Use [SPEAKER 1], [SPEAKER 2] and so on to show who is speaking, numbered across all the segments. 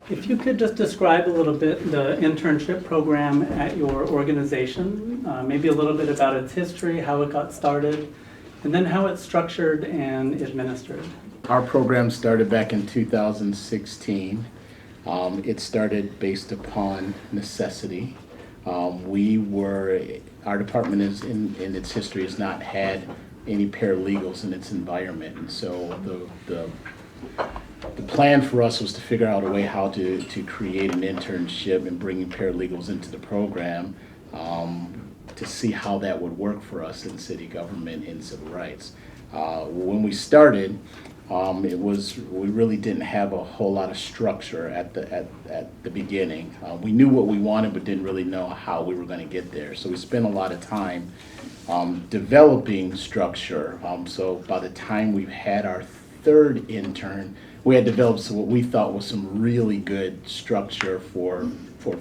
[SPEAKER 1] If you could just describe a little bit the internship program at your organization, maybe a little bit about its history, how it got started, and then how it's structured and administered.
[SPEAKER 2] Our program started back in 2016. It started based upon necessity. Our department is in its history has not had any paralegals in its environment, and so the plan for us was to figure out a way how to create an internship and bringing paralegals into the program to see how that would work for us in city government and civil rights. When we started, we really didn't have a whole lot of structure at the beginning. We knew what we wanted, but didn't really know how we were going to get there. So we spent a lot of time developing structure. So by the time we've had our third intern, we had developed what we thought was some really good structure for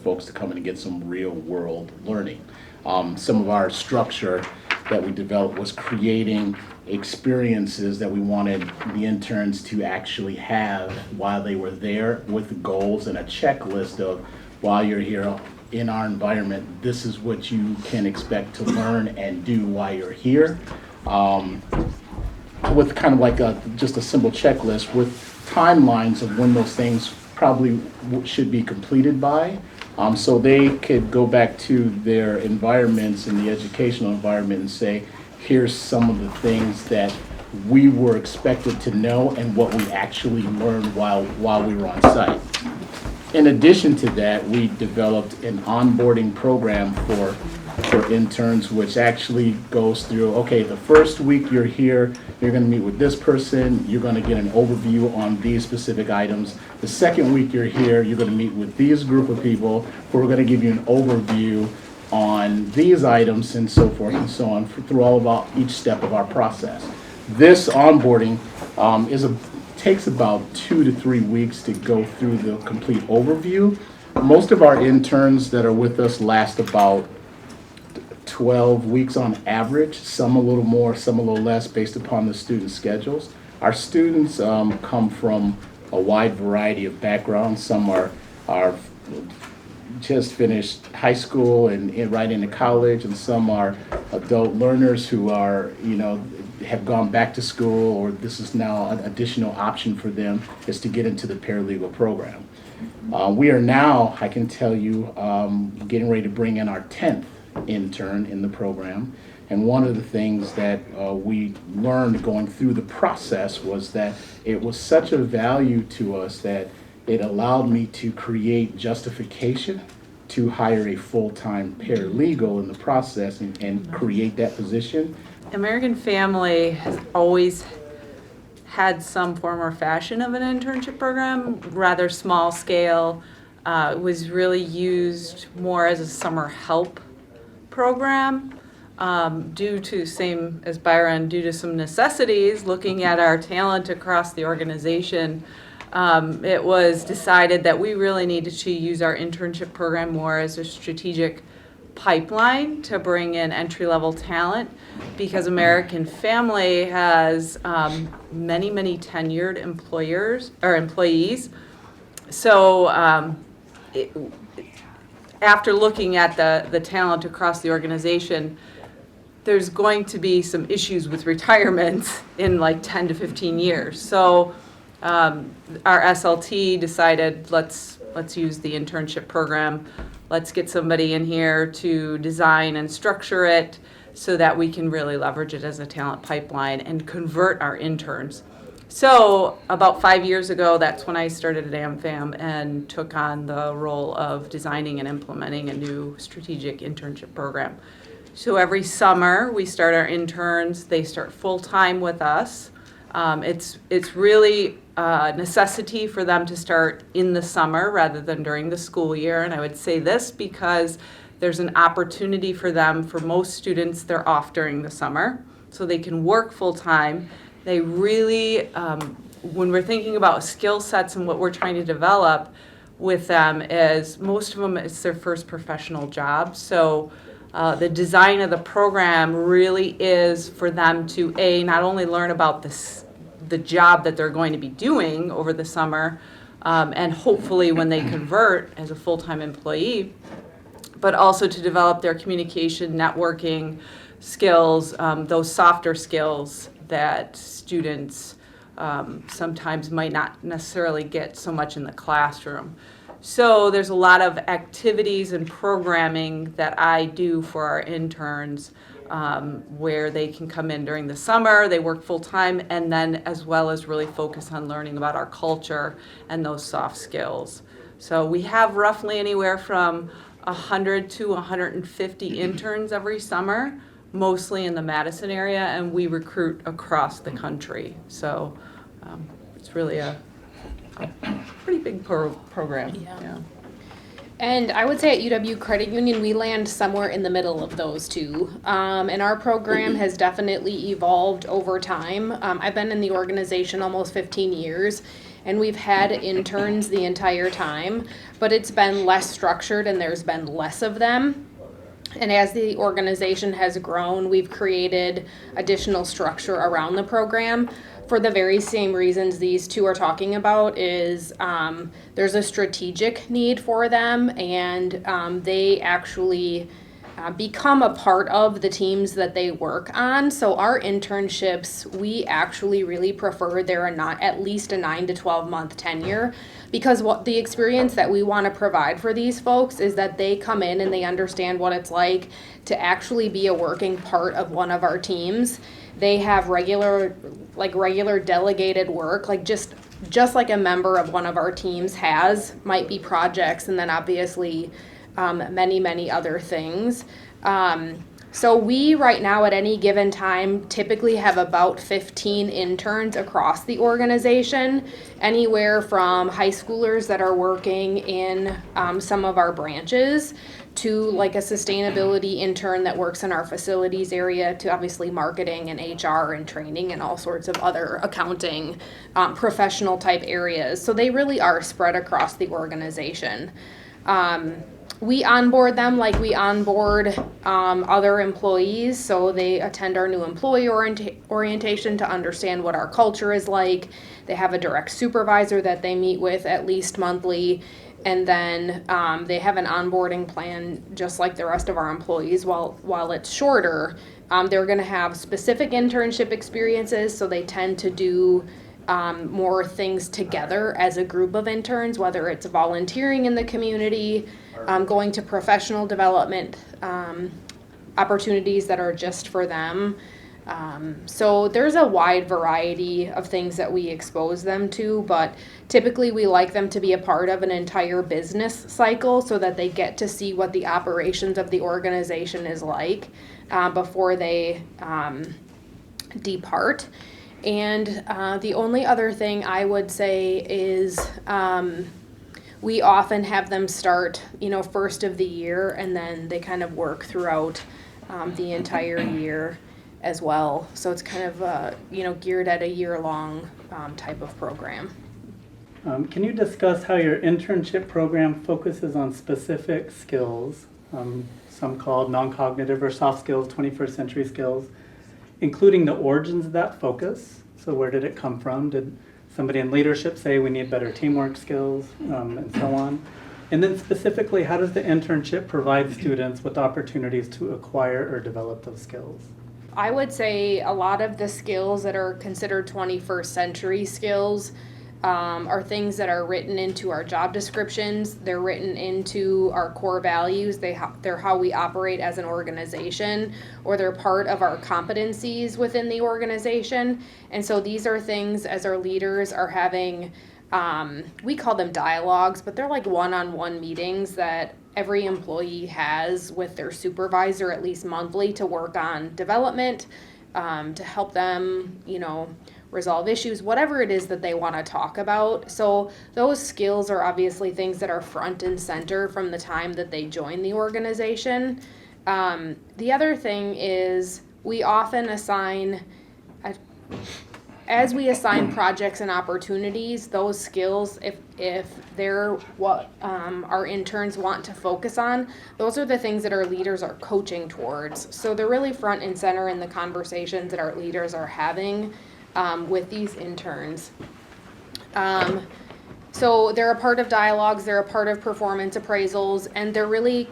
[SPEAKER 2] folks to come in and get some real world learning. Some of our structure that we developed was creating experiences that we wanted the interns to actually have while they were there, with goals and a checklist of, while you're here in our environment, this is what you can expect to learn and do while you're here. With kind of like just a simple checklist with timelines of when those things probably should be completed by, so they could go back to their environments in the educational environment and say, here's some of the things that we were expected to know and what we actually learned while we were on site. In addition to that, we developed an onboarding program for interns, which actually goes through, okay, the first week you're here, you're going to meet with this person, you're going to get an overview on these specific items. The second week you're here, you're going to meet with these group of people who are going to give you an overview on these items and so forth and so on through all of each step of our process. This onboarding takes about 2 to 3 weeks to go through the complete overview. Most of our interns that are with us last about 12 weeks on average, some a little more, some a little less based upon the student schedules. Our students come from a wide variety of backgrounds. Some are just finished high school and right into college, and some are adult learners who are, have gone back to school, or this is now an additional option for them is to get into the paralegal program. We are now, I can tell you, getting ready to bring in our 10th intern in the program. And one of the things that we learned going through the process was that it was such a value to us that it allowed me to create justification to hire a full-time paralegal in the process and create that position.
[SPEAKER 3] American Family has always had some form or fashion of an internship program, rather small scale. It was really used more as a summer help program due to, same as Byron, due to some necessities, looking at our talent across the organization. It was decided that we really needed to use our internship program more as a strategic pipeline to bring in entry-level talent, because American Family has many tenured employees. So after looking at the talent across the organization, there's going to be some issues with retirements in like 10 to 15 years. So our SLT decided, let's use the internship program. Let's get somebody in here to design and structure it so that we can really leverage it as a talent pipeline and convert our interns. So about 5 years ago, that's when I started at AmFam and took on the role of designing and implementing a new strategic internship program. So every summer we start our interns, they start full-time with us. It's really a necessity for them to start in the summer rather than during the school year. And I would say this because there's an opportunity for them. For most students, they're off during the summer, so they can work full-time. They really, when we're thinking about skill sets and what we're trying to develop with them, is most of them, it's their first professional job. So the design of the program really is for them to, not only learn about the job that they're going to be doing over the summer, and hopefully when they convert as a full-time employee, but also to develop their communication, networking skills, those softer skills that students sometimes might not necessarily get so much in the classroom. So there's a lot of activities and programming that I do for our interns where they can come in during the summer, they work full-time, and then as well as really focus on learning about our culture and those soft skills. So we have roughly anywhere from 100 to 150 interns every summer, mostly in the Madison area, and we recruit across the country. So it's really a pretty big program. Yeah.
[SPEAKER 4] And I would say at UW Credit Union, we land somewhere in the middle of those two. And our program has definitely evolved over time. I've been in the organization almost 15 years, and we've had interns the entire time, but it's been less structured and there's been less of them. And as the organization has grown, we've created additional structure around the program for the very same reasons these two are talking about. Is there's a strategic need for them, and they actually become a part of the teams that they work on. So our internships, we actually really prefer they're not at least a 9 to 12 month tenure, because what the experience that we want to provide for these folks is that they come in and they understand what it's like to actually be a working part of one of our teams. They have regular delegated work, like just like a member of one of our teams has, might be projects, and then obviously many other things. So we right now at any given time typically have about 15 interns across the organization, anywhere from high schoolers that are working in some of our branches to like a sustainability intern that works in our facilities area, to obviously marketing and HR and training and all sorts of other accounting professional type areas. So they really are spread across the organization. We onboard them like we onboard other employees, so they attend our new employee orientation to understand what our culture is like. They have a direct supervisor that they meet with at least monthly, and then they have an onboarding plan just like the rest of our employees. While it's shorter, they're going to have specific internship experiences, so they tend to do more things together as a group of interns, whether it's volunteering in the community, going to professional development opportunities that are just for them. So there's a wide variety of things that we expose them to, but typically we like them to be a part of an entire business cycle so that they get to see what the operations of the organization is like before they depart. And the only other thing I would say is we often have them start, first of the year, and then they kind of work throughout the entire year as well. So it's kind of, geared at a year-long type of program.
[SPEAKER 1] Can you discuss how your internship program focuses on specific skills, some called non-cognitive or soft skills, 21st century skills, including the origins of that focus? So where did it come from? Did somebody in leadership say we need better teamwork skills, and so on? And then specifically, how does the internship provide students with opportunities to acquire or develop those skills?
[SPEAKER 4] I would say a lot of the skills that are considered 21st century skills are things that are written into our job descriptions. They're written into our core values. They're how we operate as an organization, or they're part of our competencies within the organization. And so these are things as our leaders are having, we call them dialogues, but they're like one-on-one meetings that every employee has with their supervisor at least monthly to work on development, to help them, resolve issues, whatever it is that they want to talk about. So those skills are obviously things that are front and center from the time that they join the organization. The other thing is we often assign, as we assign projects and opportunities, those skills, if they're what our interns want to focus on, those are the things that our leaders are coaching towards. So they're really front and center in the conversations that our leaders are having with these interns. So they're a part of dialogues, they're a part of performance appraisals, and they're really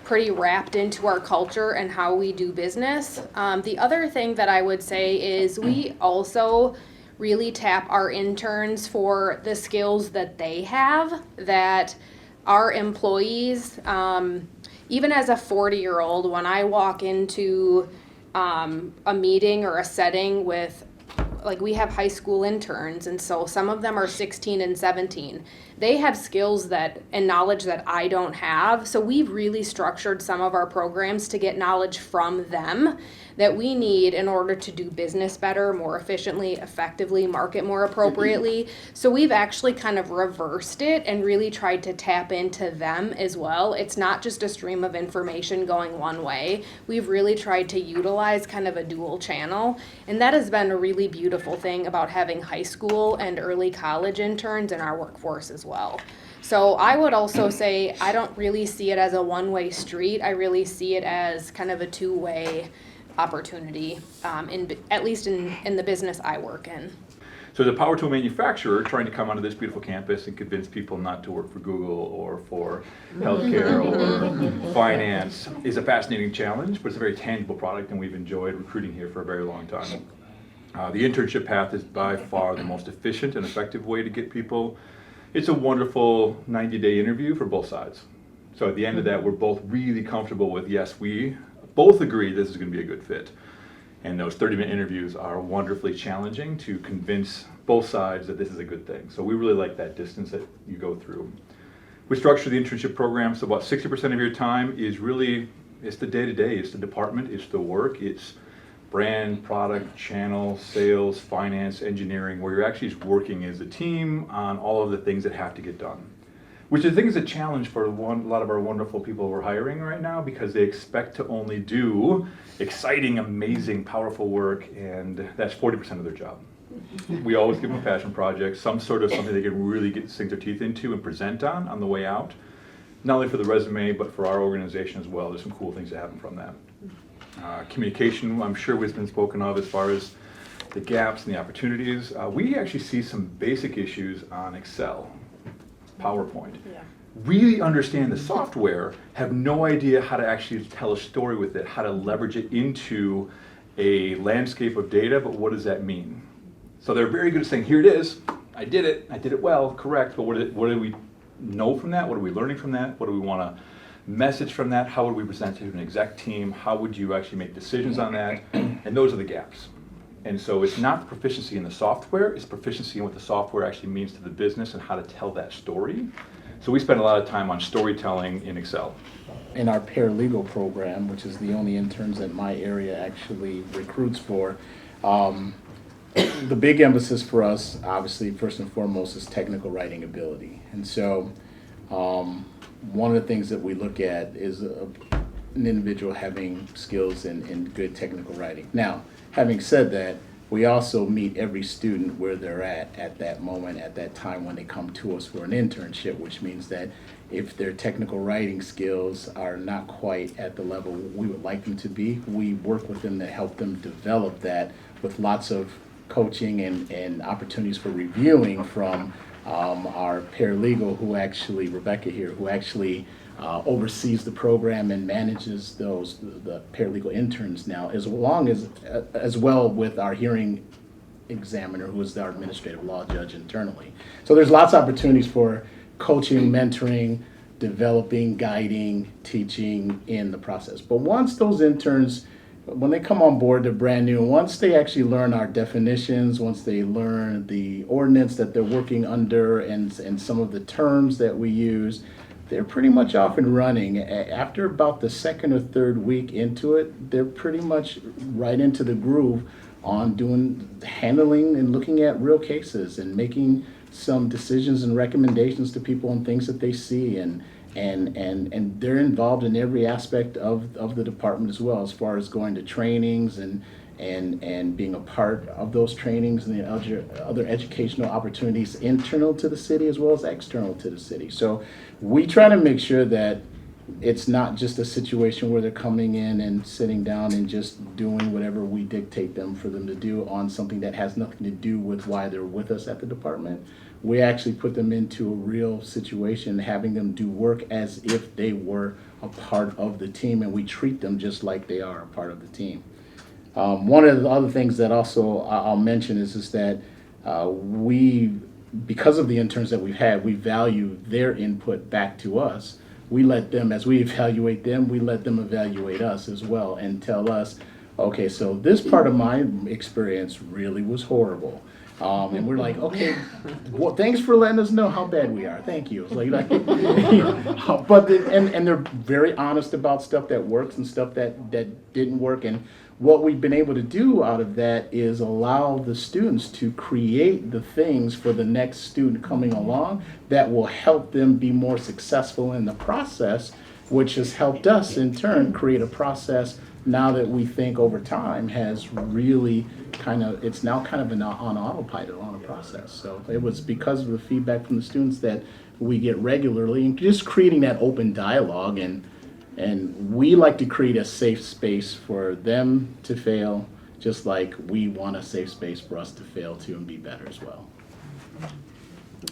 [SPEAKER 4] pretty wrapped into our culture and how we do business. The other thing that I would say is we also really tap our interns for the skills that they have that our employees, even as a 40-year-old, when I walk into a meeting or a setting with, like, we have high school interns, and so some of them are 16 and 17. They have skills that and knowledge that I don't have, so we've really structured some of our programs to get knowledge from them that we need in order to do business better, more efficiently, effectively, market more appropriately. So we've actually kind of reversed it and really tried to tap into them as well. It's not just a stream of information going one way. We've really tried to utilize kind of a dual channel, and that has been a really beautiful thing about having high school and early college interns in our workforce as well. So I would also say I don't really see it as a one-way street. I really see it as kind of a two-way opportunity, at least in the business I work in.
[SPEAKER 5] So the power tool manufacturer trying to come onto this beautiful campus and convince people not to work for Google or for healthcare or finance is a fascinating challenge, but it's a very tangible product, and we've enjoyed recruiting here for a very long time. The internship path is by far the most efficient and effective way to get people. It's a wonderful 90-day interview for both sides. So at the end of that, we're both really comfortable with, yes, we both agree this is going to be a good fit. And those 30-minute interviews are wonderfully challenging to convince both sides that this is a good thing. So we really like that distance that you go through. We structure the internship program so about 60% of your time is really, it's the day-to-day, it's the department, it's the work, it's brand, product, channel, sales, finance, engineering, where you're actually just working as a team on all of the things that have to get done. Which I think is a challenge for a lot of our wonderful people we're hiring right now, because they expect to only do exciting, amazing, powerful work, and that's 40% of their job. We always give them a passion project, some sort of something they can really sink their teeth into and present on the way out. Not only for the resume, but for our organization as well. There's some cool things that happen from that. Communication, I'm sure, has been spoken of as far as the gaps and the opportunities. We actually see some basic issues on Excel, PowerPoint. Yeah. Really understand the software, have no idea how to actually tell a story with it, how to leverage it into a landscape of data, but what does that mean? So they're very good at saying, here it is, I did it well, correct, but what do we know from that? What are we learning from that? What do we want to message from that? How would we present it to an exec team? How would you actually make decisions on that? And those are the gaps. And so it's not proficiency in the software, it's proficiency in what the software actually means to the business and how to tell that story. So we spend a lot of time on storytelling in Excel.
[SPEAKER 2] In our paralegal program, which is the only interns that my area actually recruits for, the big emphasis for us, obviously, first and foremost, is technical writing ability. And so one of the things that we look at is an individual having skills in good technical writing. Now, having said that, we also meet every student where they're at that moment, at that time when they come to us for an internship, which means that if their technical writing skills are not quite at the level we would like them to be, we work with them to help them develop that with lots of coaching and opportunities for reviewing from our paralegal Rebecca here, who actually oversees the program and manages the paralegal interns now, as well with our hearing examiner, who is our administrative law judge internally. So there's lots of opportunities for coaching, mentoring, developing, guiding, teaching in the process. But once those interns, when they come on board, they're brand new. Once they actually learn our definitions, once they learn the ordinance that they're working under and some of the terms that we use, they're pretty much off and running. After about the second or third week into it, they're pretty much right into the groove on handling and looking at real cases and making some decisions and recommendations to people on things that they see, and they're involved in every aspect of the department as well, as far as going to trainings and being a part of those trainings and the other educational opportunities internal to the city as well as external to the city. So we try to make sure that it's not just a situation where they're coming in and sitting down and just doing whatever we dictate them for them to do on something that has nothing to do with why they're with us at the department. We actually put them into a real situation, having them do work as if they were a part of the team, and we treat them just like they are a part of the team. One of the other things that also I'll mention is that because of the interns that we've had, we value their input back to us. We let them, as we evaluate them, we let them evaluate us as well and tell us, okay, so this part of my experience really was horrible. And we're like, okay, well, thanks for letting us know how bad we are. Thank you. It's and they're very honest about stuff that works and stuff that didn't work. And what we've been able to do out of that is allow the students to create the things for the next student coming along that will help them be more successful in the process, which has helped us in turn create a process now that we think over time has really it's now kind of on autopilot on a process. So it was because of the feedback from the students that we get regularly, and just creating that open dialogue, and we like to create a safe space for them to fail, just like we want a safe space for us to fail too and be better as well.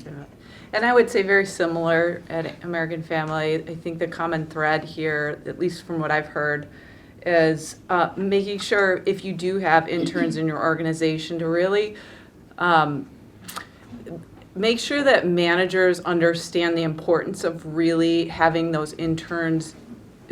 [SPEAKER 3] Yeah. And I would say very similar at American Family. I think the common thread here, at least from what I've heard, is making sure if you do have interns in your organization to really make sure that managers understand the importance of really having those interns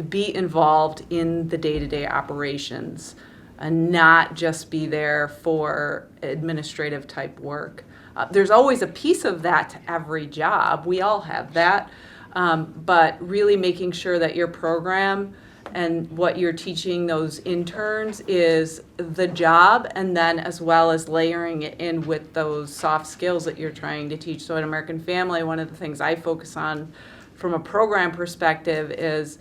[SPEAKER 3] be involved in the day-to-day operations and not just be there for administrative type work. There's always a piece of that to every job. We all have that. But really making sure that your program and what you're teaching those interns is the job, and then as well as layering it in with those soft skills that you're trying to teach. So at American Family, one of the things I focus on from a program perspective is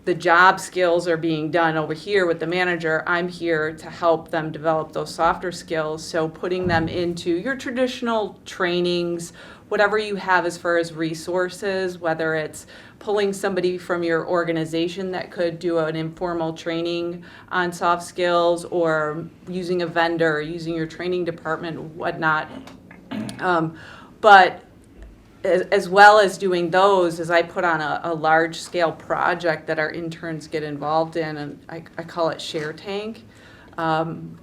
[SPEAKER 3] the job skills are being done over here with the manager. I'm here to help them develop those softer skills. So putting them into your traditional trainings, whatever you have as far as resources, whether it's pulling somebody from your organization that could do an informal training on soft skills, or using a vendor, using your training department, whatnot. But as well as doing those, as I put on a large scale project that our interns get involved in, and I call it Share Tank.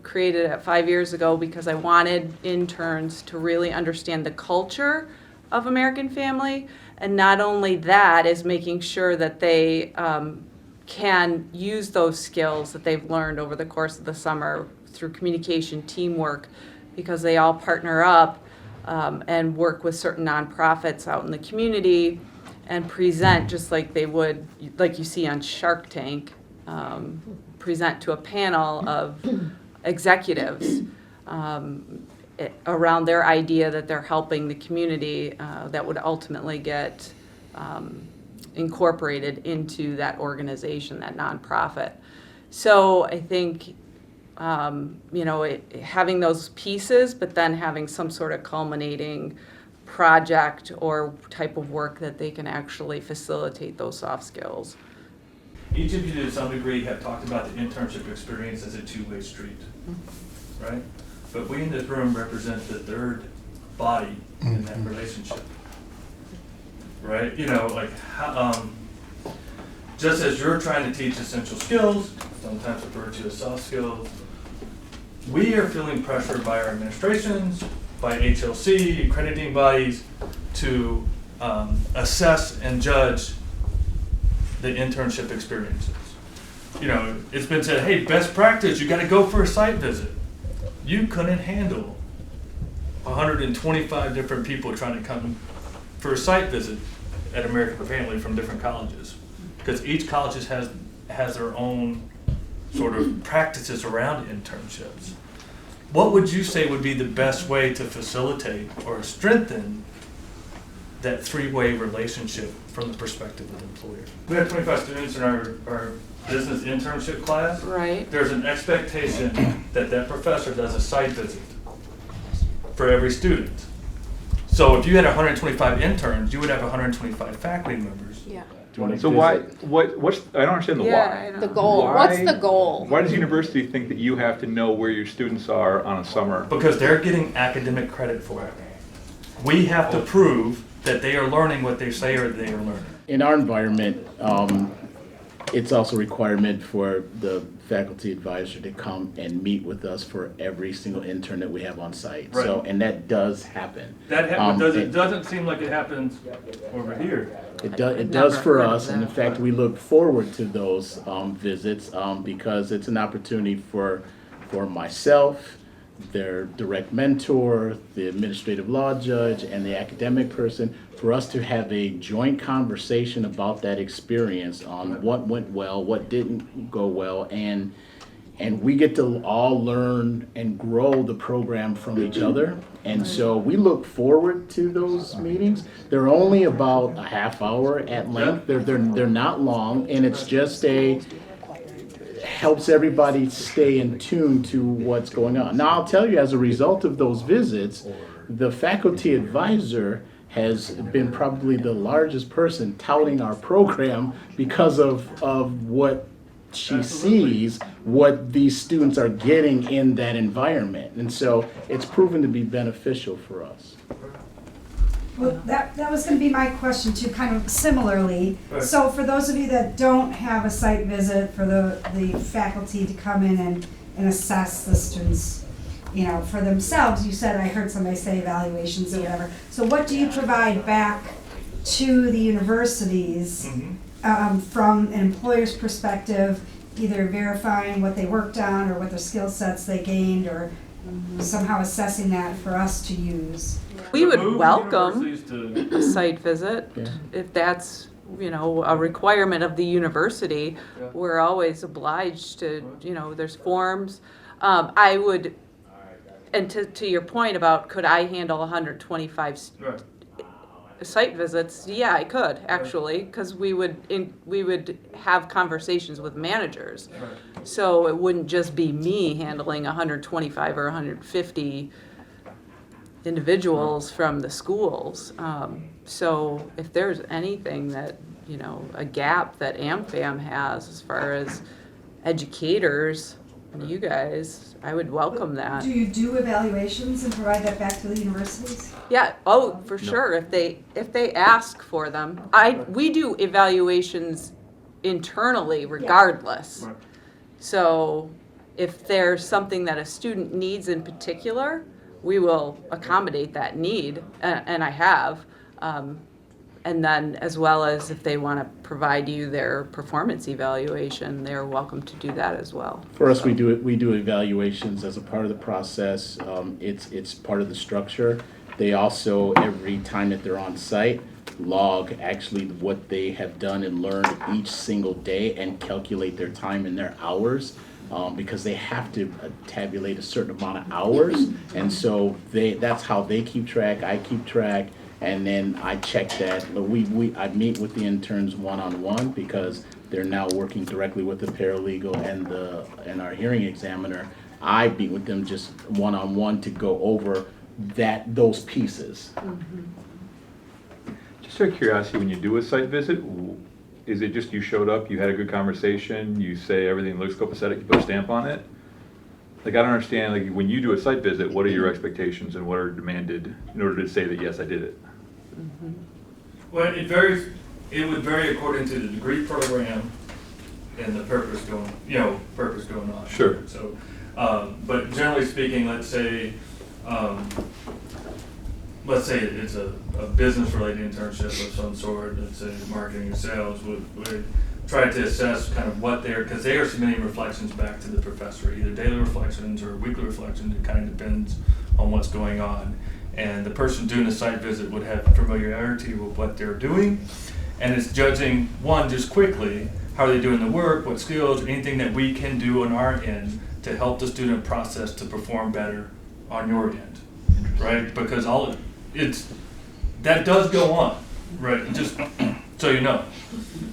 [SPEAKER 3] Created it 5 years ago because I wanted interns to really understand the culture of American Family, and not only that, is making sure that they can use those skills that they've learned over the course of the summer through communication, teamwork, because they all partner up and work with certain nonprofits out in the community and present just like they would, like you see on Shark Tank, present to a panel of executives around their idea that they're helping the community that would ultimately get incorporated into that organization, that nonprofit. So I think having those pieces, but then having some sort of culminating project or type of work that they can actually facilitate those soft skills.
[SPEAKER 6] Each of you to some degree have talked about the internship experience as a two-way street, right? But we in this room represent the third body in that relationship, right? Just as you're trying to teach essential skills, sometimes referred to as soft skills, we are feeling pressured by our administrations, by HLC, accrediting bodies, to assess and judge the internship experiences. It's been said, hey, best practice, you got to go for a site visit. You couldn't handle 125 different people trying to come for a site visit at American Family from different colleges, because each college has their own sort of practices around internships. What would you say would be the best way to facilitate or strengthen that three-way relationship from the perspective of the employer? We have 25 students in our business internship class.
[SPEAKER 3] Right.
[SPEAKER 6] There's an expectation that professor does a site visit for every student. So if you had 125 interns, you would have 125 faculty members.
[SPEAKER 4] Yeah.
[SPEAKER 2] during a
[SPEAKER 5] So why,
[SPEAKER 2] visit.
[SPEAKER 5] what's, I don't understand the
[SPEAKER 3] Yeah,
[SPEAKER 5] why.
[SPEAKER 3] I know.
[SPEAKER 4] The goal,
[SPEAKER 5] Why-
[SPEAKER 4] what's the goal?
[SPEAKER 5] Why does the university think that you have to know where your students are on a summer?
[SPEAKER 6] Because they're getting academic credit for it. We have to prove that they are learning what they say or they are learning.
[SPEAKER 2] In our environment, it's also a requirement for the faculty advisor to come and meet with us for every single intern that we have on site. So,
[SPEAKER 6] Right.
[SPEAKER 2] and that does happen.
[SPEAKER 6] That
[SPEAKER 2] it
[SPEAKER 6] doesn't seem like it happens over here.
[SPEAKER 2] It does,
[SPEAKER 3] I've
[SPEAKER 2] it does
[SPEAKER 3] never
[SPEAKER 2] for
[SPEAKER 3] heard of
[SPEAKER 2] us, and in
[SPEAKER 3] that.
[SPEAKER 2] fact, we look forward to those visits because it's an opportunity for myself, their direct mentor, the administrative law judge, and the academic person, for us to have a joint conversation about that experience on what went well, what didn't go well, and we get to all learn and grow the program from each other. And so we look forward to those meetings. They're only about a half hour at length. They're not long, and it's just helps everybody stay in tune to what's going on. Now, I'll tell you, as a result of those visits, the faculty advisor has been probably the largest person touting our program because of what she sees, what these students are getting in that environment. And so it's proven to be beneficial for us.
[SPEAKER 7] Well, that was gonna be my question too, kind of similarly.
[SPEAKER 6] Right.
[SPEAKER 7] So for those of you that don't have a site visit, for the faculty to come in and assess the students, you know, for themselves, you said, I heard somebody say evaluations or whatever. So what do you provide back to the universities from an employer's perspective, either verifying what they worked on or what their skill sets they gained, or somehow assessing that for us to use?
[SPEAKER 3] We would
[SPEAKER 6] Move
[SPEAKER 3] welcome
[SPEAKER 6] universities
[SPEAKER 3] a site visit
[SPEAKER 2] Yeah.
[SPEAKER 3] if that's, you know, a requirement of the university.
[SPEAKER 6] Yeah.
[SPEAKER 3] We're always obliged to, you know, there's forms. I would, and to your point about could I handle 125
[SPEAKER 6] Right.
[SPEAKER 3] site visits, yeah, I could actually, because we would have conversations with managers.
[SPEAKER 6] Right.
[SPEAKER 3] So it wouldn't just be me handling 125 or 150 individuals from the schools. So if there's anything that, you know, a gap that AmFam has as far as educators and you guys, I would welcome that.
[SPEAKER 7] Do you do evaluations and provide that back to the universities?
[SPEAKER 3] Yeah, oh, for sure, if they ask for them. We do evaluations internally regardless.
[SPEAKER 6] Right.
[SPEAKER 3] So if there's something that a student needs in particular, we will accommodate that need, and I have. And then as well as if they want to provide you their performance evaluation, they're welcome to do that as well.
[SPEAKER 2] For us, we do evaluations as a part of the process. It's part of the structure. They also, every time that they're on site, log actually what they have done and learned each single day and calculate their time and their hours. Because they have to tabulate a certain amount of hours, and so that's how they keep track, I keep track, and then I check that. I meet with the interns one-on-one because they're now working directly with the paralegal and our hearing examiner. I meet with them just one-on-one to go over those pieces.
[SPEAKER 5] Just out of curiosity, when you do a site visit, is it just you showed up, you had a good conversation, you say everything looks copacetic, you put a stamp on it? Like, I don't understand, like, when you do a site visit, what are your expectations and what are demanded in order to say that, yes, I did it?
[SPEAKER 6] Well, it would vary according to the degree program and the purpose going on.
[SPEAKER 5] Sure.
[SPEAKER 6] So, but generally speaking, let's say it's a business-related internship of some sort, let's say marketing or sales, would try to assess kind of what because they are submitting reflections back to the professor, either daily reflections or weekly reflections. It kind of depends on what's going on. And the person doing the site visit would have familiarity with what they're doing, and it's judging, one, just quickly, how are they doing the work, what skills, anything that we can do on our end to help the student process to perform better on your end, right? Because that does go on, right? And just so you know,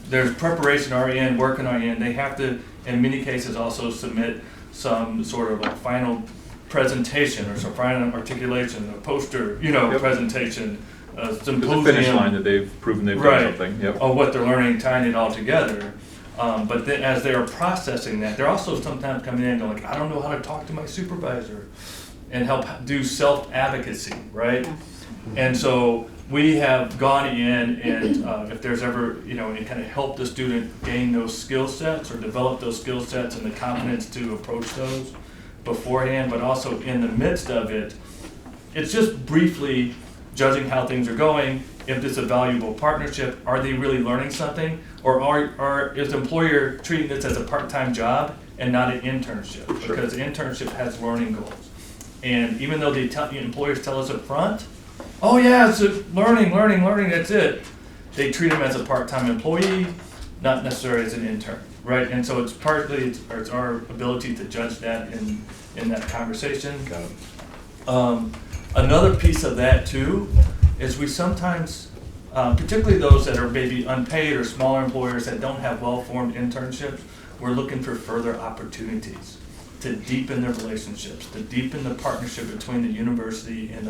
[SPEAKER 6] there's preparation on our end, work on our end. They have to, in many cases, also submit some sort of like final presentation or some final articulation, a poster,
[SPEAKER 5] Yep.
[SPEAKER 6] presentation,
[SPEAKER 5] There's
[SPEAKER 6] symposium.
[SPEAKER 5] a finish line that they've proven they've done
[SPEAKER 6] Right.
[SPEAKER 5] something, yep.
[SPEAKER 6] Of what they're learning, tying it all together. But then as they are processing that, they're also sometimes coming in and going like, I don't know how to talk to my supervisor, and help do self-advocacy, right? And so we have gone in and if there's ever, and kind of help the student gain those skill sets or develop those skill sets and the confidence to approach those beforehand, but also in the midst of it, it's just briefly judging how things are going. If it's a valuable partnership, are they really learning something? Or is the employer treating this as a part-time job and not an internship?
[SPEAKER 5] Sure.
[SPEAKER 6] Because the internship has learning goals. And even though the employers tell us up front, oh yeah, it's learning, that's it. They treat them as a part-time employee, not necessarily as an intern, right? And so it's our ability to judge that in that conversation.
[SPEAKER 5] Got it.
[SPEAKER 6] Another piece of that too is we sometimes, particularly those that are maybe unpaid or smaller employers that don't have well-formed internships, we're looking for further opportunities to deepen their relationships, to deepen the partnership between the university and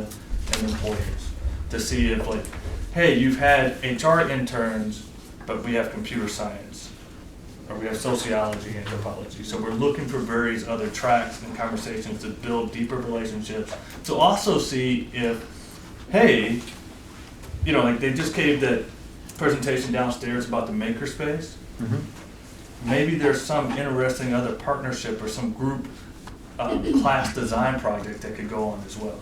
[SPEAKER 6] employers, to see if like, hey, you've had HR interns, but we have computer science, or we have sociology, anthropology. So we're looking for various other tracks and conversations to build deeper relationships, to also see if, hey, like they just gave that presentation downstairs about the makerspace.
[SPEAKER 5] Mhm.
[SPEAKER 6] Maybe there's some interesting other partnership or some group class design project that could go on as well.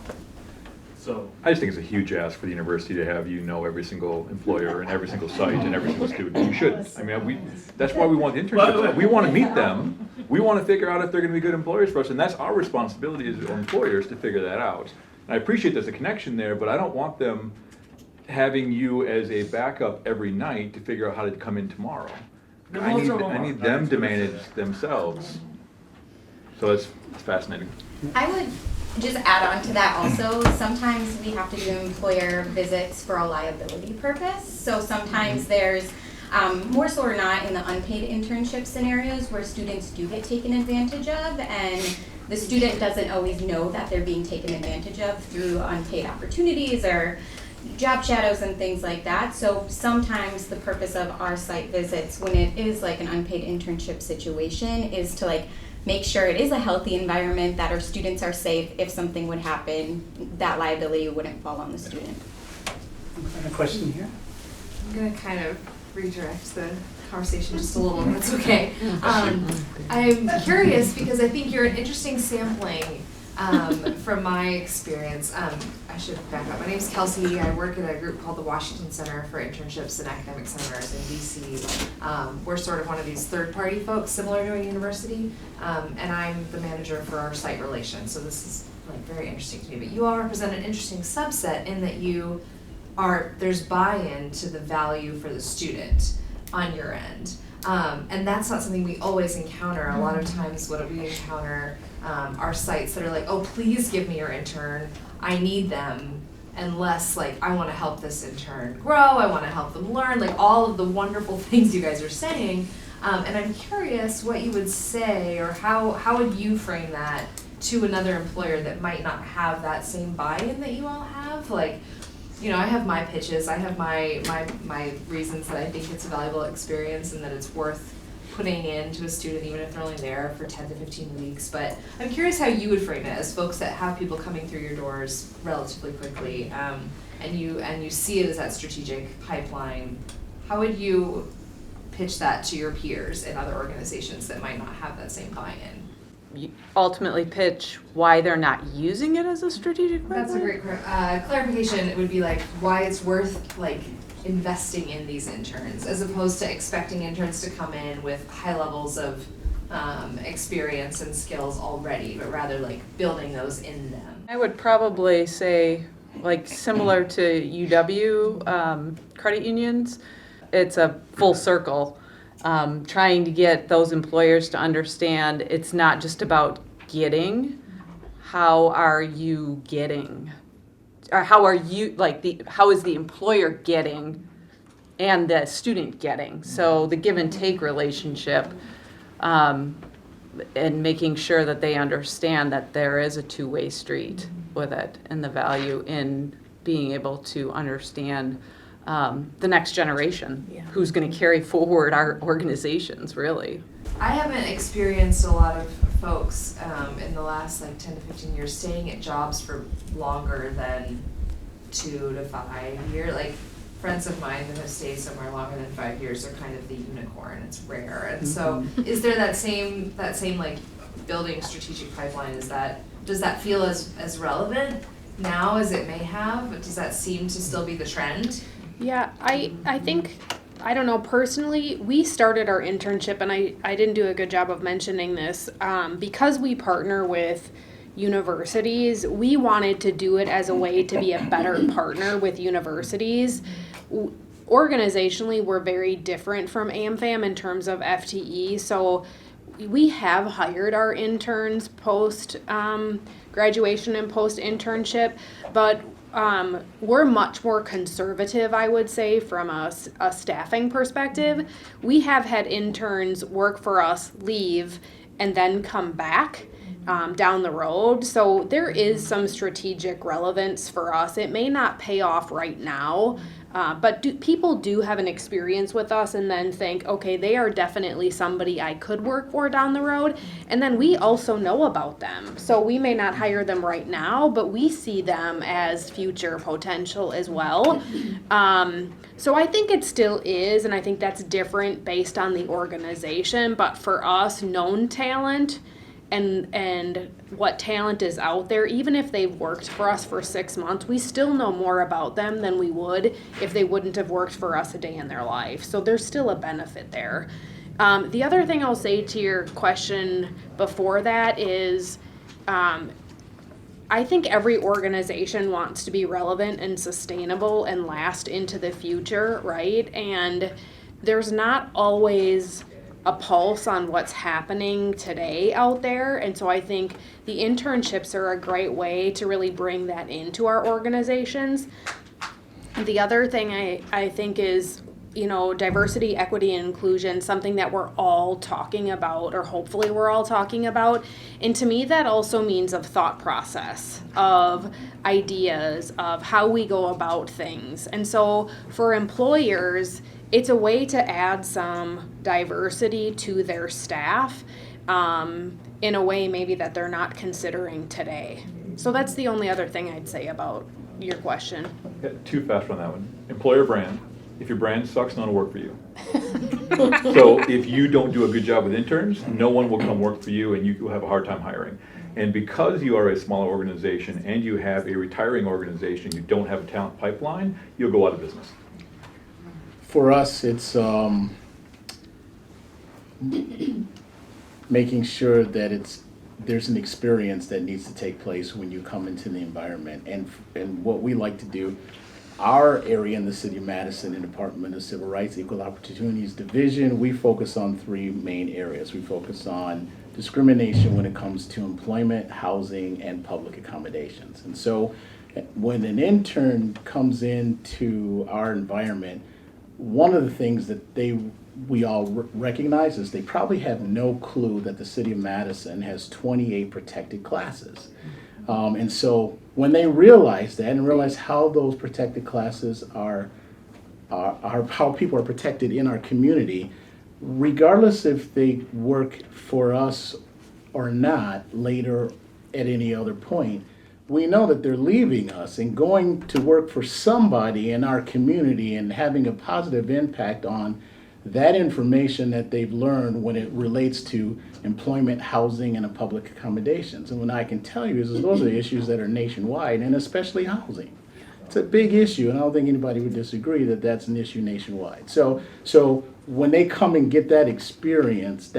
[SPEAKER 6] So
[SPEAKER 5] I just think it's a huge ask for the university to have every single employer and every single site and every single student. You should. I mean, that's why we want the internships. We want to meet them. We want to figure out if they're going to be good employers for us, and that's our responsibility as employers to figure that out. And I appreciate there's a connection there, but I don't want them having you as a backup every night to figure out how to come in tomorrow. I need them to manage themselves. So it's fascinating.
[SPEAKER 8] I would just add on to that also, sometimes we have to do employer visits for a liability purpose. So sometimes there's, more so or not in the unpaid internship scenarios where students do get taken advantage of, and the student doesn't always know that they're being taken advantage of through unpaid opportunities or job shadows and things like that. So sometimes the purpose of our site visits when it is like an unpaid internship situation is to like make sure it is a healthy environment, that our students are safe. If something would happen, that liability wouldn't fall on the student.
[SPEAKER 1] A question here?
[SPEAKER 9] I'm going to kind of redirect the conversation just a little, if that's okay. I'm curious because I think you're an interesting sampling from my experience. I should back up. My name is Kelsey. I work at a group called the Washington Center for Internships and Academic Seminars in DC. We're sort of one of these third-party folks similar to a university, and I'm the manager for our site relations. So this is like very interesting to me. But you all represent an interesting subset in that there's buy-in to the value for the student on your end. And that's not something we always encounter. A lot of times what we encounter are sites that are like, oh, please give me your intern. I need them. And less like, I want to help this intern grow. I want to help them learn. Like all of the wonderful things you guys are saying. And I'm curious what you would say, or how would you frame that to another employer that might not have that same buy-in that you all have? Like, I have my pitches. I have my reasons that I think it's a valuable experience and that it's worth putting into a student, even if they're only there for 10 to 15 weeks. But I'm curious how you would frame it as folks that have people coming through your doors relatively quickly, and you see it as that strategic pipeline. How would you pitch that to your peers in other organizations that might not have that same buy-in?
[SPEAKER 3] You ultimately pitch why they're not using it as a strategic pipeline?
[SPEAKER 9] That's a great clarification. It would be like why it's worth like investing in these interns as opposed to expecting interns to come in with high levels of experience and skills already, but rather like building those in them.
[SPEAKER 3] I would probably say, like similar to UW credit unions, it's a full circle. Trying to get those employers to understand it's not just about getting. How are you getting? Or how is the employer getting and the student getting? So the give and take relationship, and making sure that they understand that there is a two-way street with it and the value in being able to understand the next generation who's going to carry forward our organizations, really.
[SPEAKER 9] I haven't experienced a lot of folks in the last like 10 to 15 years staying at jobs for longer than 2 to 5 years. Like friends of mine that have stayed somewhere longer than 5 years are kind of the unicorn. It's rare. And so is there that same like building strategic pipeline? Does that feel as relevant now as it may have? Does that seem to still be the trend?
[SPEAKER 4] Yeah, I think, I don't know, personally, we started our internship, and I didn't do a good job of mentioning this, because we partner with universities, we wanted to do it as a way to be a better partner with universities. Organizationally, we're very different from AmFam in terms of FTE, so we have hired our interns post graduation and post internship, but we're much more conservative, I would say, from a staffing perspective. We have had interns work for us, leave, and then come back down the road. So there is some strategic relevance for us. It may not pay off right now, but people do have an experience with us and then think, okay, they are definitely somebody I could work for down the road. And then we also know about them. So we may not hire them right now, but we see them as future potential as well. So I think it still is, and I think that's different based on the organization. But for us, known talent and what talent is out there, even if they've worked for us for 6 months, we still know more about them than we would if they wouldn't have worked for us a day in their life. So there's still a benefit there. The other thing I'll say to your question before that is, I think every organization wants to be relevant and sustainable and last into the future, right? And there's not always a pulse on what's happening today out there. And so I think the internships are a great way to really bring that into our organizations. The other thing I think is, diversity, equity, and inclusion, something that we're all talking about, or hopefully we're all talking about. And to me, that also means of thought process, of ideas, of how we go about things. And so for employers, it's a way to add some diversity to their staff in a way maybe that they're not considering today. So that's the only other thing I'd say about your question.
[SPEAKER 5] Too fast on that one. Employer brand. If your brand sucks, no one will work for you. So if you don't do a good job with interns, no one will come work for you and you will have a hard time hiring. And because you are a smaller organization and you have a retiring organization, you don't have a talent pipeline, you'll go out of business.
[SPEAKER 2] For us, it's making sure that there's an experience that needs to take place when you come into the environment. And what we like to do, our area in the City of Madison, in Department of Civil Rights, Equal Opportunities Division, we focus on 3 main areas. We focus on discrimination when it comes to employment, housing, and public accommodations. And so when an intern comes into our environment, one of the things that we all recognize is they probably have no clue that the City of Madison has 28 protected classes. And so when they realize that and realize how those protected classes are how people are protected in our community, regardless if they work for us or not later at any other point, we know that they're leaving us and going to work for somebody in our community and having a positive impact on that information that they've learned when it relates to employment, housing, and public accommodations. And what I can tell you is those are issues that are nationwide, and especially housing. It's a big issue, and I don't think anybody would disagree that that's an issue nationwide. So when they come and get that experience,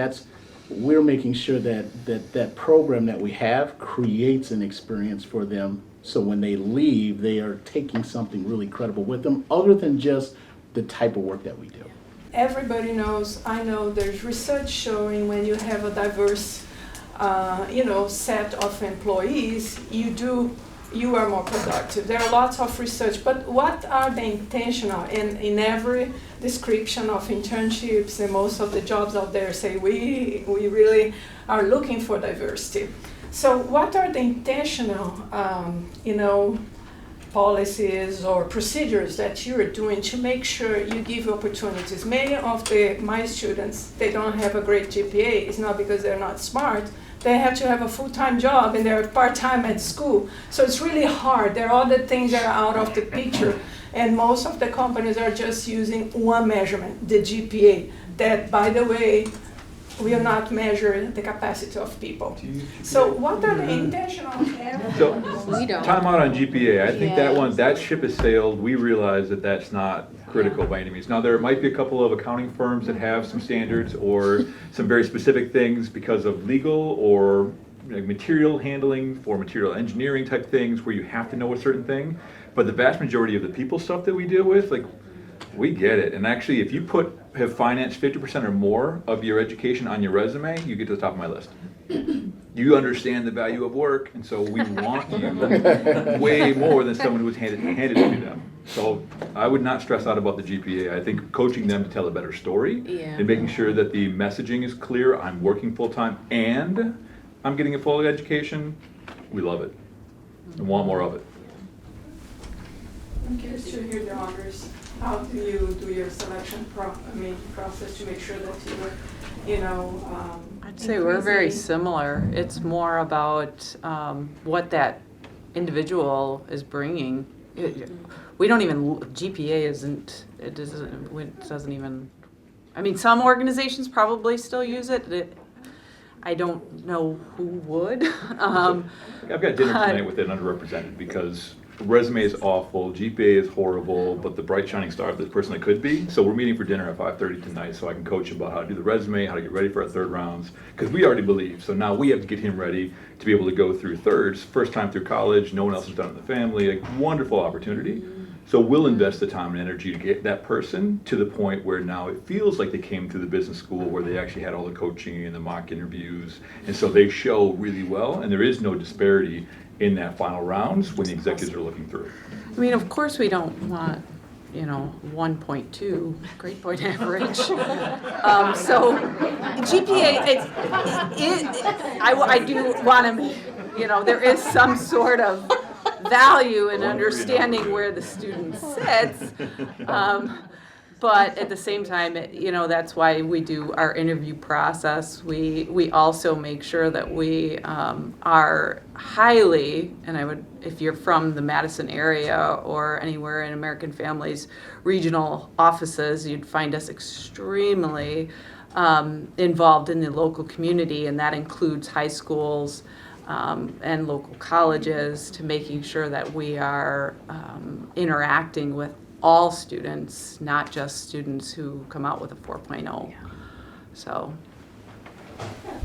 [SPEAKER 2] we're making sure that program that we have creates an experience for them, so when they leave, they are taking something really credible with them, other than just the type of work that we do.
[SPEAKER 10] Everybody knows, I know there's research showing when you have a diverse, set of employees, you are more productive. There are lots of research, but what are the intentional? In every description of internships, and most of the jobs out there say we really are looking for diversity. So what are the intentional, policies or procedures that you're doing to make sure you give opportunities. Many of my students, they don't have a great GPA. It's not because they're not smart. They have to have a full-time job and they're part-time at school. So it's really hard. There are other things that are out of the picture. And most of the companies are just using one measurement, the GPA. That, by the way, will not measure the capacity of people. So what are the intentional?
[SPEAKER 5] So,
[SPEAKER 4] We don't.
[SPEAKER 5] time out on GPA. I think that
[SPEAKER 4] Yeah.
[SPEAKER 5] one, that ship has sailed. We realize that that's not critical by any means. Now, there might be a couple of accounting firms that have some standards or some very specific things because of legal or material handling for material engineering type things where you have to know a certain thing. But the vast majority of the people stuff that we deal with, like, we get it. And actually, if you have financed 50% or more of your education on your resume, you get to the top of my list. You understand the value of work, and so we want you way more than someone who was handed it to them. So I would not stress out about the GPA. I think coaching them to tell a better story
[SPEAKER 3] Yeah.
[SPEAKER 5] and making sure that the messaging is clear. I'm working full-time and I'm getting a full education. We love it and want more of it.
[SPEAKER 10] I'm curious to hear the honors. How do you do your selection process to make sure that
[SPEAKER 3] I'd say we're very
[SPEAKER 10] increasing-
[SPEAKER 3] similar. It's more about what that individual is bringing. We don't even, GPA it doesn't even, I mean, some organizations probably still use it. I don't know who would.
[SPEAKER 5] I've got dinner tonight with an underrepresented because resume is awful, GPA is horrible, but the bright shining star of this person I could be. So we're meeting for dinner at 5:30 tonight so I can coach him about how to do the resume, how to get ready for our third rounds, because we already believe. So now we have to get him ready to be able to go through thirds, first time through college, no one else has done it in the family, a wonderful opportunity. So we'll invest the time and energy to get that person to the point where now it feels like they came through the business school where they actually had all the coaching and the mock interviews. And so they show really well, and there is no disparity in that final rounds when the executives are looking through.
[SPEAKER 3] I mean, of course, we don't want, 1.2 grade point average. So GPA, I do want to, there is some sort of value in understanding where the student sits. But at the same time, that's why we do our interview process. We also make sure that we are highly, and if you're from the Madison area or anywhere in American Families regional offices, you'd find us extremely involved in the local community, and that includes high schools and local colleges, to making sure that we are interacting with all students, not just students who come out with a 4.0. So.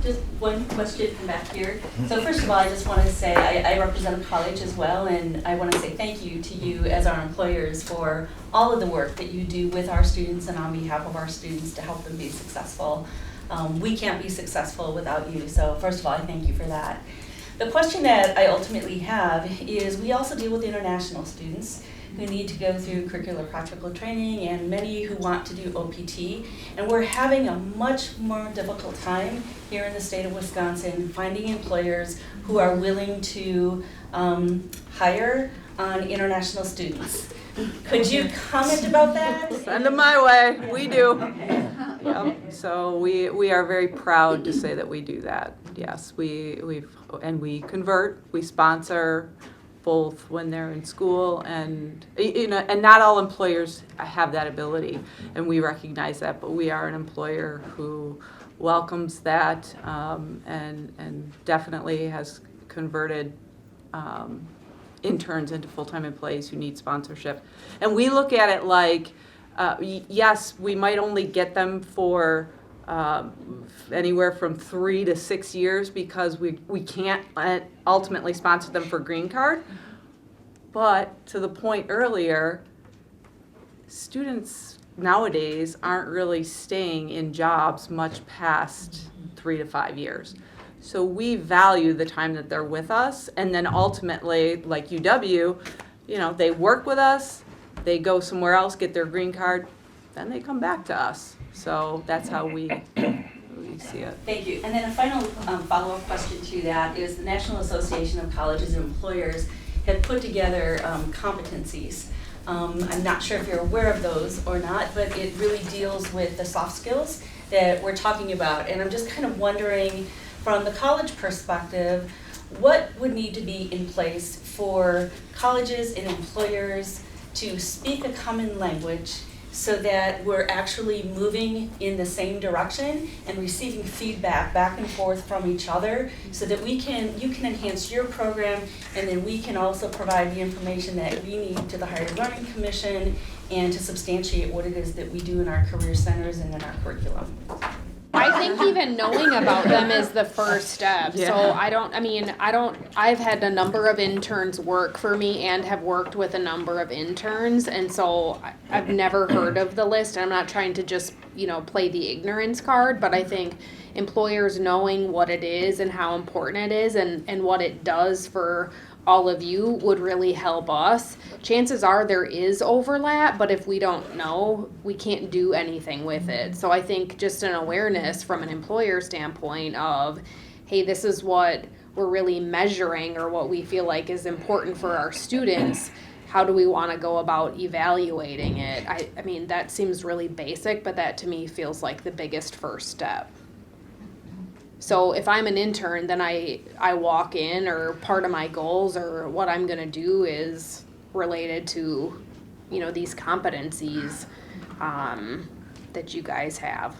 [SPEAKER 11] Just one question from back here. So first of all, I just want to say I represent a college as well, and I want to say thank you to you as our employers for all of the work that you do with our students and on behalf of our students to help them be successful. We can't be successful without you, so first of all, I thank you for that. The question that I ultimately have is, we also deal with international students who need to go through curricular practical training, and many who want to do OPT, and we're having a much more difficult time here in the state of Wisconsin finding employers who are willing to hire on international students. Could you comment about that?
[SPEAKER 3] Send them my way. We do. Yep. So we are very proud to say that we do that. Yes, we convert. We sponsor both when they're in school, and and not all employers have that ability, and we recognize that. But we are an employer who welcomes that, and definitely has converted interns into full-time employees who need sponsorship. And we look at it like, yes, we might only get them for anywhere from 3 to 6 years because we can't ultimately sponsor them for green card. But to the point earlier, students nowadays aren't really staying in jobs much past 3 to 5 years. So we value the time that they're with us, and then ultimately, like UW, they work with us, they go somewhere else, get their green card, then they come back to us. So that's how we see it.
[SPEAKER 11] Thank you. And then a final follow-up question to that is, the National Association of Colleges and Employers had put together competencies. I'm not sure if you're aware of those or not, but it really deals with the soft skills that we're talking about. And I'm just kind of wondering, from the college perspective, what would need to be in place for colleges and employers to speak a common language so that we're actually moving in the same direction and receiving feedback back and forth from each other, so that you can enhance your program, and then we can also provide the information that we need to the Higher Learning Commission and to substantiate what it is that we do in our career centers and in our curriculum.
[SPEAKER 4] I think even knowing about them is the first step.
[SPEAKER 3] Yeah.
[SPEAKER 4] So I've had a number of interns work for me and have worked with a number of interns. And so I've never heard of the list. And I'm not trying to just, play the ignorance card, but I think employers knowing what it is and how important it is and what it does for all of you would really help us. Chances are there is overlap, but if we don't know, we can't do anything with it. So I think just an awareness from an employer standpoint of, hey, this is what we're really measuring or what we feel like is important for our students. How do we want to go about evaluating it? I mean, that seems really basic, but that to me feels like the biggest first step. So if I'm an intern, then I walk in, or part of my goals or what I'm going to do is related to, these competencies that you guys have.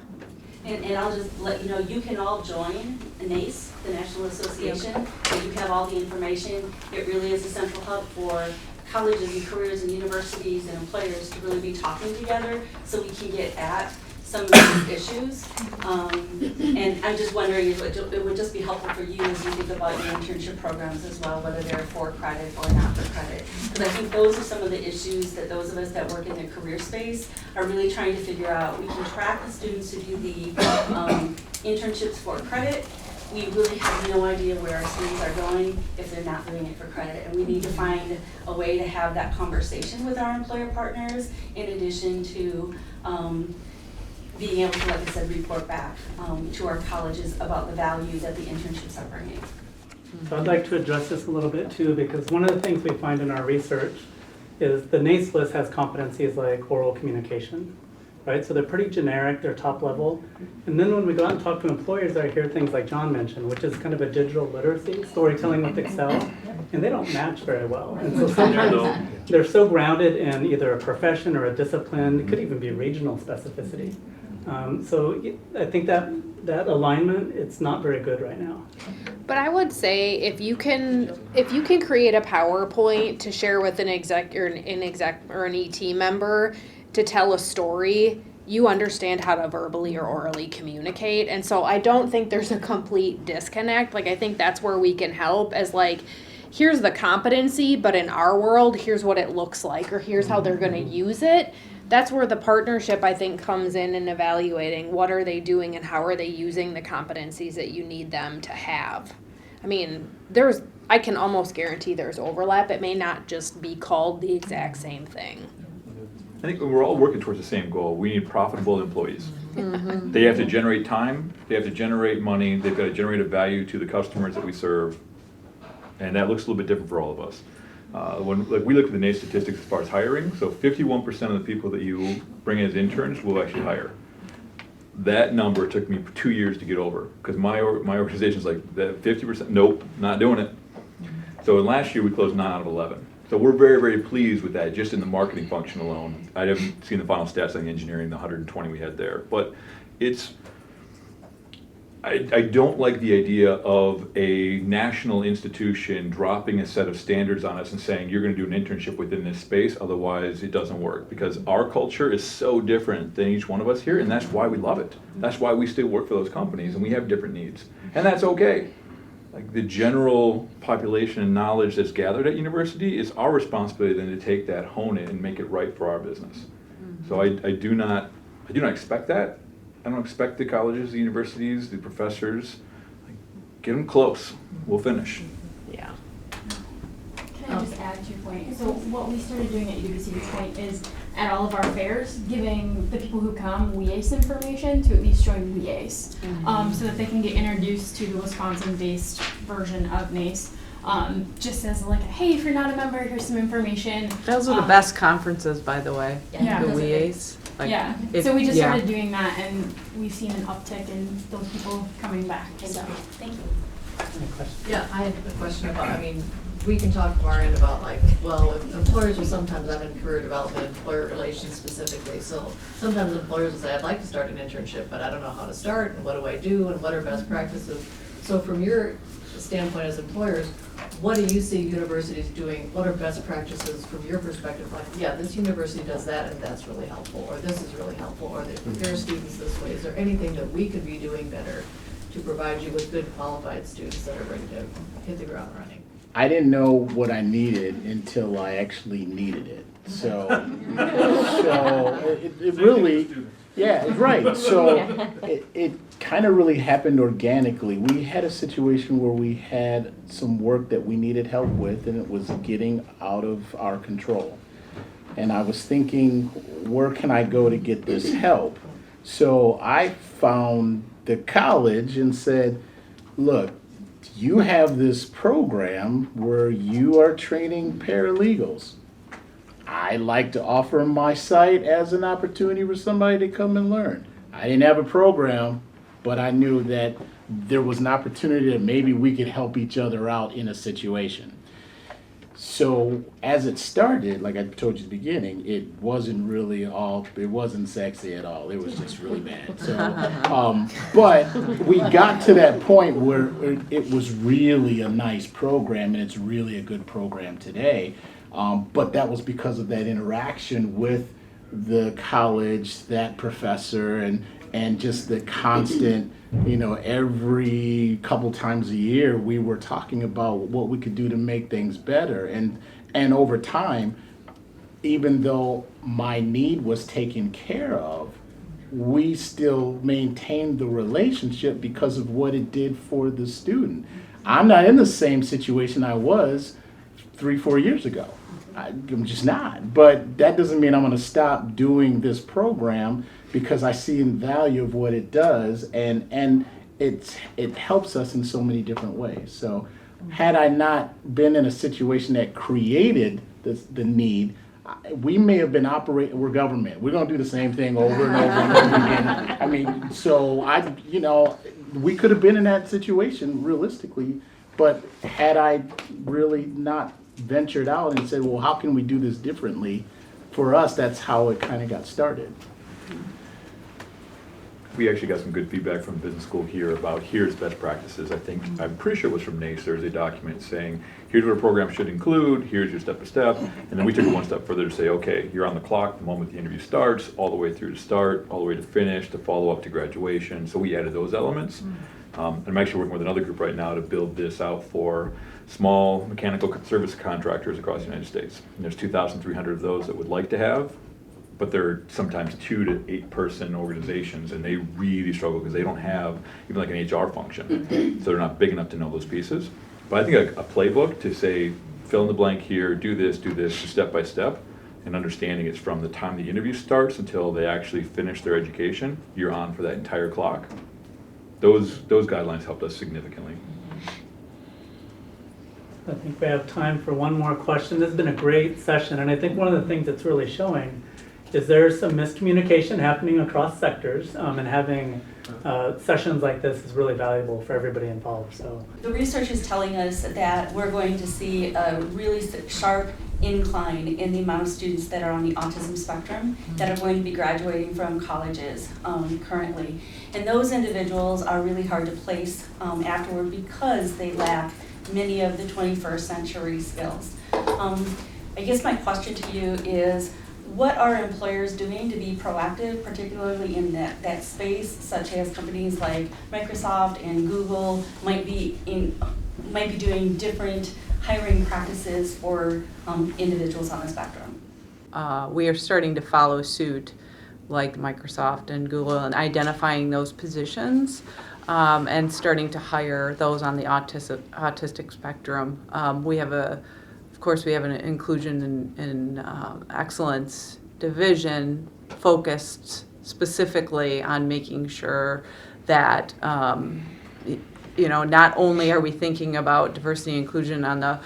[SPEAKER 11] And I'll just let you know, you can all join NACE, the National Association, and you have all the information. It really is a central hub for colleges and careers and universities and employers to really be talking together so we can get at some of these issues. And I'm just wondering if it would just be helpful for you as you think about your internship programs as well, whether they're for credit or not for credit. Because I think those are some of the issues that those of us that work in the career space are really trying to figure out. We can track the students who do the internships for credit. We really have no idea where our students are going if they're not doing it for credit. And we need to find a way to have that conversation with our employer partners, in addition to being able to, like I said, report back to our colleges about the value that the internships are bringing.
[SPEAKER 1] So I'd like to address this a little bit too, because one of the things we find in our research is the NACE list has competencies like oral communication, right? So they're pretty generic, they're top level. And then when we go out and talk to employers, I hear things like John mentioned, which is kind of a digital literacy, storytelling with Excel, and they don't match very well. And so sometimes they're so grounded in either a profession or a discipline, it could even be regional specificity. So I think that alignment, it's not very good right now.
[SPEAKER 4] But I would say if you can create a PowerPoint to share with an exec or an ET member to tell a story, you understand how to verbally or orally communicate. And so I don't think there's a complete disconnect. Like, I think that's where we can help, as like, here's the competency, but in our world, here's what it looks like, or here's how they're going to use it. That's where the partnership, I think, comes in evaluating what are they doing and how are they using the competencies that you need them to have. I mean, I can almost guarantee there's overlap. It may not just be called the exact same thing.
[SPEAKER 5] I think we're all working towards the same goal. We need profitable employees. Mm-hmm. They have to generate time, they have to generate money, they've got to generate a value to the customers that we serve. And that looks a little bit different for all of us. When we look at the NACE statistics as far as hiring, so 51% of the people that you bring in as interns will actually hire. That number took me 2 years to get over, because my organization's like, that 50%, nope, not doing it. So in last year, we closed 9 out of 11. So we're very, very pleased with that, just in the marketing function alone. I haven't seen the final stats on the engineering, the 120 we had there. But I don't like the idea of a national institution dropping a set of standards on us and saying, you're going to do an internship within this space, otherwise it doesn't work. Because our culture is so different than each one of us here, and that's why we love it. That's why we still work for those companies, and we have different needs. And that's okay. Like, the general population and knowledge that's gathered at university, is our responsibility then to take that, hone it, and make it right for our business. Mm-hmm. So I do not expect that. I don't expect the colleges, the universities, the professors, get them close. We'll finish.
[SPEAKER 4] Yeah.
[SPEAKER 12] Can I just add to your point? So what we started doing at UW, to this point, is at all of our fairs, giving the people who come WEACE information to at least join WEACE, so that they can get introduced to the Wisconsin-based version of NACE. just as like, hey, if you're not a member, here's some information.
[SPEAKER 3] Those are the best conferences, by the way.
[SPEAKER 12] Yeah.
[SPEAKER 3] The
[SPEAKER 12] Those are
[SPEAKER 3] WEAs. Like,
[SPEAKER 12] yeah.
[SPEAKER 3] if-
[SPEAKER 12] So we just
[SPEAKER 3] yeah.
[SPEAKER 12] started doing that, and we've seen an uptick in those people coming back. So.
[SPEAKER 11] Thank you.
[SPEAKER 1] Any questions?
[SPEAKER 13] Yeah, I had a question about, I mean, we can talk from our end about like, well, employers will sometimes, I'm in career development, employer relations specifically, so sometimes employers will say, I'd like to start an internship, but I don't know how to start, and what do I do, and what are best practices? So from your standpoint as employers, what do you see universities doing, what are best practices from your perspective? Like, yeah, this university does that, and that's really helpful, or this is really helpful, or they prepare students this way. Is there anything that we could be doing better to provide you with good qualified students that are ready to hit the ground running?
[SPEAKER 2] I didn't know what I needed until I actually needed it. So, it really, yeah, it's right. So it kind of really happened organically. We had a situation where we had some work that we needed help with, and it was getting out of our control. And I was thinking, where can I go to get this help? So I found the college and said, look, you have this program where you are training paralegals. I like to offer my site as an opportunity for somebody to come and learn. I didn't have a program, but I knew that there was an opportunity that maybe we could help each other out in a situation. So as it started, like I told you at the beginning, it wasn't sexy at all. It was just really bad. So, but we got to that point where it was really a nice program, and it's really a good program today. But that was because of that interaction with the college, that professor, and just the constant, every couple times a year we were talking about what we could do to make things better. And over time, even though my need was taken care of, we still maintained the relationship because of what it did for the student. I'm not in the same situation I was 3-4 years ago. I'm just not. But that doesn't mean I'm going to stop doing this program, because I see the value of what it does, and it helps us in so many different ways. So had I not been in a situation that created the need, we may have been operating, we're government. We're going to do the same thing over and over and over again. I mean, so we could have been in that situation realistically, but had I really not ventured out and said, well, how can we do this differently? For us, that's how it kind of got started.
[SPEAKER 5] We actually got some good feedback from business school here about here's best practices. I'm pretty sure it was from NACE. There's a document saying, here's what a program should include, here's your step-by-step. And then we took it one step further to say, okay, you're on the clock the moment the interview starts, all the way through to start, all the way to finish, to follow up to graduation. So we added those elements. And I'm actually working with another group right now to build this out for small mechanical service contractors across the United States. And there's 2,300 of those that would like to have, but they're sometimes 2 to 8 person organizations, and they really struggle because they don't have even like an HR function. So they're not big enough to know those pieces. But I think a playbook to say, fill in the blank here, do this, step by step, and understanding it's from the time the interview starts until they actually finish their education, you're on for that entire clock. Those guidelines helped us significantly.
[SPEAKER 1] I think we have time for one more question. This has been a great session, and I think one of the things that's really showing is there's some miscommunication happening across sectors, and having sessions like this is really valuable for everybody involved. So
[SPEAKER 11] The research is telling us that we're going to see a really sharp incline in the amount of students that are on the autism spectrum that are going to be graduating from colleges currently. And those individuals are really hard to place afterward because they lack many of the 21st century skills. I guess my question to you is, what are employers doing to be proactive, particularly in that space, such as companies like Microsoft and Google might be doing different hiring practices for individuals on the spectrum?
[SPEAKER 3] We are starting to follow suit, like Microsoft and Google, and identifying those positions and starting to hire those on the autistic spectrum. Of course, we have an inclusion and excellence division focused specifically on making sure that not only are we thinking about diversity and inclusion on the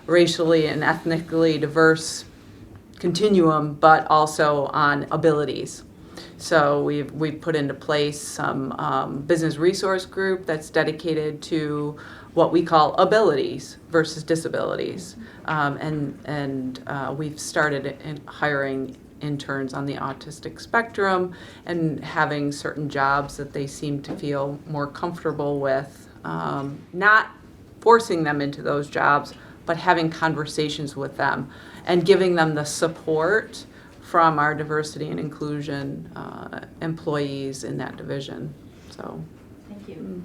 [SPEAKER 3] racially and ethnically diverse continuum, but also on abilities. So we've put into place some business resource group that's dedicated to what we call abilities versus disabilities. And we've started hiring interns on the autistic spectrum and having certain jobs that they seem to feel more comfortable with, not forcing them into those jobs, but having conversations with them and giving them the support from our diversity and inclusion employees in that division. So,
[SPEAKER 11] Thank you.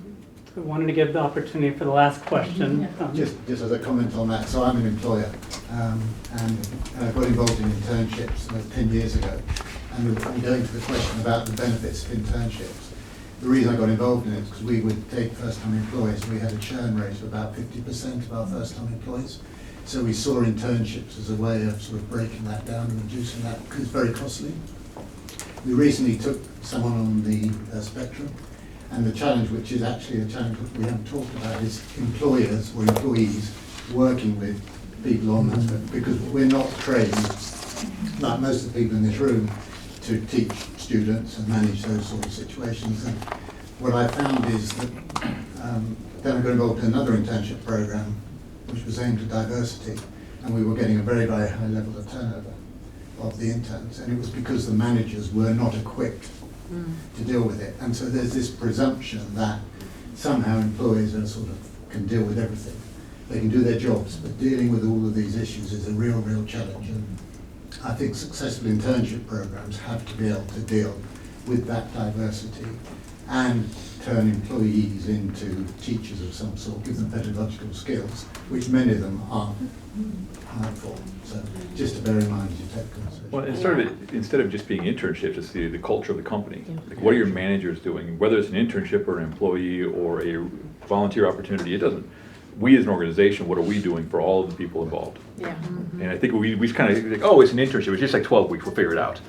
[SPEAKER 1] I wanted to give the opportunity for the last question.
[SPEAKER 14] Just as a comment on that, so I'm an employer, and I got involved in internships 10 years ago, and going to the question about the benefits of internships, the reason I got involved in it is because we would take first-time employees. We had a churn rate of about 50% of our first-time employees. So we saw internships as a way of sort of breaking that down and reducing that, because it's very costly. We recently took someone on the spectrum, and the challenge, which is actually a challenge that we haven't talked about, is employers or employees working with people on that spectrum, because we're not trained, like most of the people in this room, to teach students and manage those sort of situations. And what I found is that then I got involved in another internship program which was aimed at diversity, and we were getting a very, very high level of turnover of the interns, and it was because the managers were not equipped to deal with it. And so there's this presumption that somehow employees are sort of can deal with everything. They can do their jobs, but dealing with all of these issues is a real, real challenge. And I think successful internship programs have to be able to deal with that diversity and turn employees into teachers of some sort, give them pedagogical skills, which many of them aren't for. So just to bear in mind as you take conversation.
[SPEAKER 5] Well, instead of just being internships, it's the culture of the company. Like, what are your managers doing? Whether it's an internship or an employee or a volunteer opportunity, it doesn't. We as an organization, what are we doing for all of the people involved?
[SPEAKER 3] Yeah.
[SPEAKER 5] And I think we kind of think, oh, it's an internship, it's just like 12 weeks, we'll figure it out.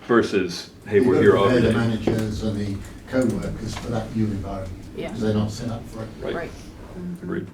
[SPEAKER 5] Versus, hey, we're here all
[SPEAKER 14] day.
[SPEAKER 5] day.
[SPEAKER 14] The managers and the co-workers for that new environment, because they're not set up for it.
[SPEAKER 5] Right. Agreed.